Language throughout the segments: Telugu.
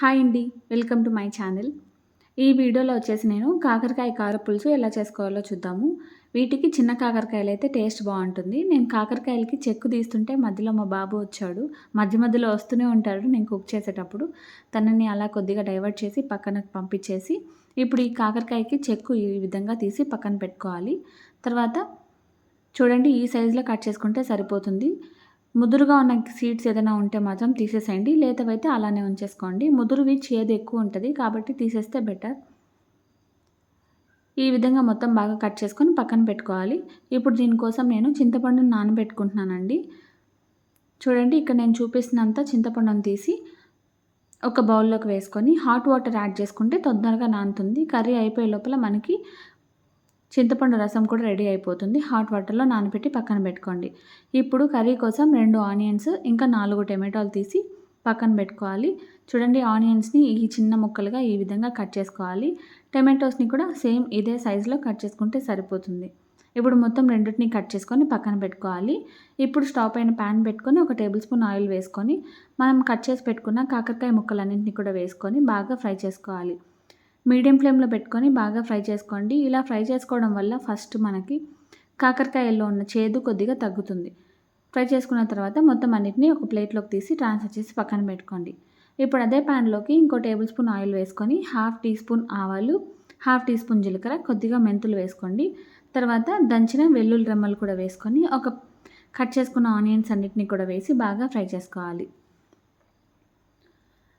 హాయ్ అండి. Welcome to my channel. ఈ వీడియోలో వచ్చేసి నేను కాకరకాయ కారపులుసు ఎలా చేసుకోవాలో చూద్దాము. వీటికి చిన్న కాకరకాయలైతే టేస్ట్ బావుంటుంది. నేను కాకరకాయలకి చెక్కు తీస్తుంటే మధ్యలో మా బాబు వచ్చాడు. మధ్య మధ్యలో వస్తూనే ఉంటాడు నేను కుక్ చేసేటప్పుడు. తనని అలా కొద్దిగా డైవర్ట్ చేసి పక్కనకి పంపించేసి, ఇప్పుడు ఈ కాకరకాయకి చెక్కు ఈ విధంగా తీసి పక్కన పెట్టుకోవాలి. తర్వాత చూడండి ఈ సైజులో కట్ చేసుకుంటే సరిపోతుంది. ముదురుగా ఉన్న సీడ్స్ ఏదైనా ఉంటే మాత్రం తీసేసేయండి. లేతవైతే అలానే ఉంచేసుకోండి. ముదురువి చేదు ఎక్కువ ఉంటది కాబట్టి తీసేస్తే బెటర్. ఈ విధంగా మొత్తం బాగా కట్ చేసుకొని పక్కన పెట్టుకోవాలి. ఇప్పుడు దీనికోసం నేను చింతపండుని నానబెట్టుకుంటున్నానండి. చూడండి ఇక్కడ నేను చూపిస్తున్నంత చింతపండుని తీసి ఒక బౌల్లోకి వేసుకొని హాట్ వాటర్ యాడ్ చేసుకుంటే తొందరగా నానుతుంది. కర్రీ అయిపోయే లోపల మనకి చింతపండు రసం కూడా రెడీ అయిపోతుంది. హాట్ వాటర్‌లో నానబెట్టి పక్కన పెట్టుకోండి. ఇప్పుడు కర్రీ కోసం 2 ఆనియన్స్ ఇంకా 4 టమాటాలు తీసి పక్కన పెట్టుకోవాలి. చూడండి ఆనియన్స్‌ని ఈ చిన్న ముక్కలుగా ఈ విధంగా కట్ చేసుకోవాలి. టమాటోస్‌ని కూడా సేమ్ ఇదే సైజులో కట్ చేసుకుంటే సరిపోతుంది. ఇప్పుడు మొత్తం రెండిటిని కట్ చేసుకొని పక్కన పెట్టుకోవాలి. ఇప్పుడు స్టవ్ పైన పాన్ పెట్టుకొని ఒక టేబుల్ స్పూన్ ఆయిల్ వేసుకొని మనం కట్ చేసి పెట్టుకున్న కాకరకాయ ముక్కలన్నింటిని కూడా వేసుకొని బాగా ఫ్రై చేసుకోవాలి. మీడియం ఫ్లేమ్‌లో పెట్టుకొని బాగా ఫ్రై చేసుకోండి. ఇలా ఫ్రై చేసుకోవడం వల్ల ఫస్ట్ మనకి కాకరకాయల్లో ఉన్న చేదు కొద్దిగా తగ్గుతుంది. ఫ్రై చేసుకున్న తర్వాత మొత్తం అన్నిటిని ఒక ప్లేట్‌లోకి తీసి ట్రాన్స్‌ఫర్ చేసి పక్కన పెట్టుకోండి. ఇప్పుడు అదే పాన్‌లోకి ఇంకో టేబుల్ స్పూన్ ఆయిల్ వేసుకొని హాఫ్ టీ స్పూన్ ఆవాలు, హాఫ్ టీ స్పూన్ జీలకర్ర, కొద్దిగా మెంతులు వేసుకోండి. తర్వాత దంచిన వెల్లుల్లి రెమ్మలు కూడా వేసుకొని కట్ చేసుకున్న ఆనియన్స్ అన్నిటిని కూడా వేసి బాగా ఫ్రై చేసుకోవాలి.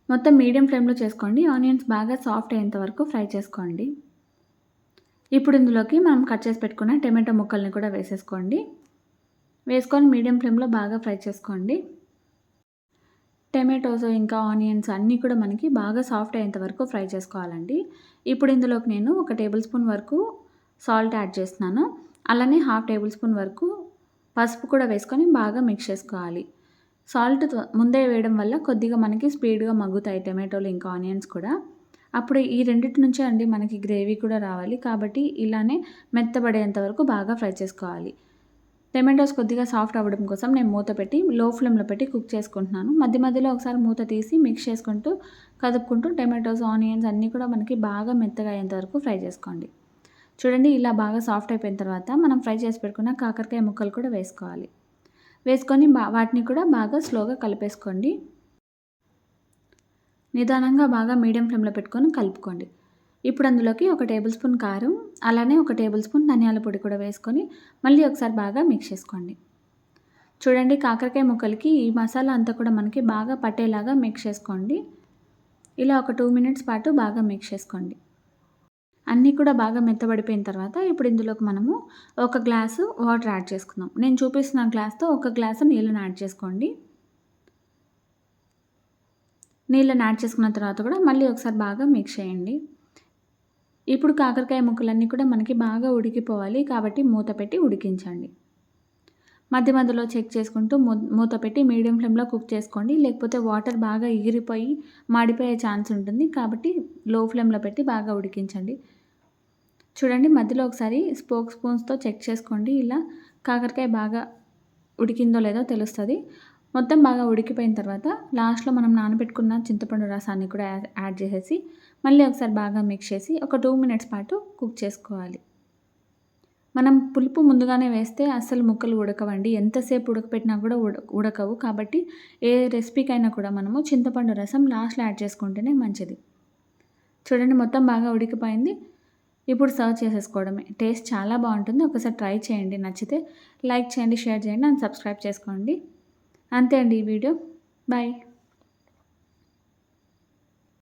మొత్తం మీడియం ఫ్లేమ్‌లో చేసుకోండి. ఆనియన్స్ బాగా సాఫ్ట్ అయ్యేంత వరకు ఫ్రై చేసుకోండి. ఇప్పుడు ఇందులోకి మనం కట్ చేసి పెట్టుకున్న టమాటో ముక్కల్ని కూడా వేసేసుకోండి. వేసుకొని మీడియం ఫ్లేమ్‌లో బాగా ఫ్రై చేసుకోండి. టమాటోస్ ఇంకా ఆనియన్స్ అన్నీ కూడా మనకి బాగా సాఫ్ట్ అయ్యేంత వరకు ఫ్రై చేసుకోవాలండి. ఇప్పుడు ఇందులోకి నేను ఒక టేబుల్ స్పూన్ వరకు సాల్ట్ యాడ్ చేస్తున్నాను. అలానే హాఫ్ టేబుల్ స్పూన్ వరకు పసుపు కూడా వేసుకొని బాగా మిక్స్ చేసుకోవాలి. సాల్ట్ ముందే వేయడం వల్ల కొద్దిగా మనకి స్పీడ్‌గా మగ్గుతాయి టమాటోలు ఇంకా ఆనియన్స్ కూడా. అప్పుడు ఈ రెండిటి నుంచే అండి మనకి గ్రేవీ కూడా రావాలి. కాబట్టి ఇలానే మెత్తబడేంత వరకు బాగా ఫ్రై చేసుకోవాలి. టమాటోస్ కొద్దిగా సాఫ్ట్ అవ్వడం కోసం నేను మూత పెట్టి లో ఫ్లేమ్‌లో పెట్టి కుక్ చేసుకుంటున్నాను. మధ్య మధ్యలో ఒకసారి మూత తీసి మిక్స్ చేసుకుంటూ కదుపుకుంటూ టమాటోస్, ఆనియన్స్ అన్నీ కూడా మనకి బాగా మెత్తగా అయ్యేంత వరకు ఫ్రై చేసుకోండి. చూడండి ఇలా బాగా సాఫ్ట్ అయిపోయిన తర్వాత మనం ఫ్రై చేసి పెట్టుకున్న కాకరకాయ ముక్కలు కూడా వేసుకోవాలి. వేసుకొని వాటిని కూడా బాగా స్లోగా కలిపేసుకోండి. నిదానంగా బాగా మీడియం ఫ్లేమ్‌లో పెట్టుకొని కలుపుకోండి. ఇప్పుడు అందులోకి ఒక టేబుల్ స్పూన్ కారం, అలానే ఒక టేబుల్ స్పూన్ ధనియాల పొడి కూడా వేసుకొని మళ్ళీ ఒకసారి బాగా మిక్స్ చేసుకోండి. చూడండి కాకరకాయ ముక్కలకి ఈ మసాలా అంతా కూడా మనకి బాగా పట్టేలాగా మిక్స్ చేసుకోండి. ఇలా ఒక 2 మినిట్స్ పాటు బాగా మిక్స్ చేసుకోండి. అన్నీ కూడా బాగా మెత్తబడిపోయిన తర్వాత ఇప్పుడు ఇందులోకి మనము ఒక గ్లాసు వాటర్ యాడ్ చేసుకుందాం. నేను చూపిస్తున్న గ్లాస్‌తో ఒక గ్లాసు నీళ్ళని యాడ్ చేసుకోండి. నీళ్ళని యాడ్ చేసుకున్న తర్వాత కూడా మళ్ళీ ఒకసారి బాగా మిక్స్ చేయండి. ఇప్పుడు కాకరకాయ ముక్కలన్నీ కూడా మనకి బాగా ఉడికిపోవాలి కాబట్టి మూత పెట్టి ఉడికించండి. మధ్య మధ్యలో చెక్ చేసుకుంటూ మూత పెట్టి మీడియం ఫ్లేమ్‌లో కుక్ చేసుకోండి. లేకపోతే వాటర్ బాగా ఎగిరిపోయి మాడిపోయే ఛాన్స్ ఉంటుంది. కాబట్టి లో ఫ్లేమ్‌లో పెట్టి బాగా ఉడికించండి. చూడండి మధ్యలో ఒకసారి స్పూన్స్‌తో చెక్ చేసుకోండి. ఇలా కాకరకాయ బాగా ఉడికిందో లేదో తెలుస్తది. మొత్తం బాగా ఉడికిపోయిన తర్వాత లాస్ట్‌లో మనం నానబెట్టుకున్న చింతపండు రసాన్ని కూడా యాడ్ చేసేసి మళ్ళీ ఒకసారి బాగా మిక్స్ చేసి ఒక 2 మినిట్స్ పాటు కుక్ చేసుకోవాలి. మనం పులుపు ముందుగానే వేస్తే అస్సలు ముక్కలు ఉడకవండి. ఎంతసేపు ఉడకపెట్టినా కూడా ఉడకవు. కాబట్టి ఏ రెసిపీకైనా కూడా మనము చింతపండు రసం లాస్ట్‌లో యాడ్ చేసుకుంటేనే మంచిది. చూడండి మొత్తం బాగా ఉడికిపోయింది. ఇప్పుడు సర్వ్ చేసేసుకోవడమే. టేస్ట్ చాలా బావుంటుంది. ఒకసారి ట్రై చేయండి. నచ్చితే లైక్ చేయండి, షేర్ చేయండి అండ్ సబ్స్క్రైబ్ చేసుకోండి. అంతే అండి ఈ వీడియో. బాయ్.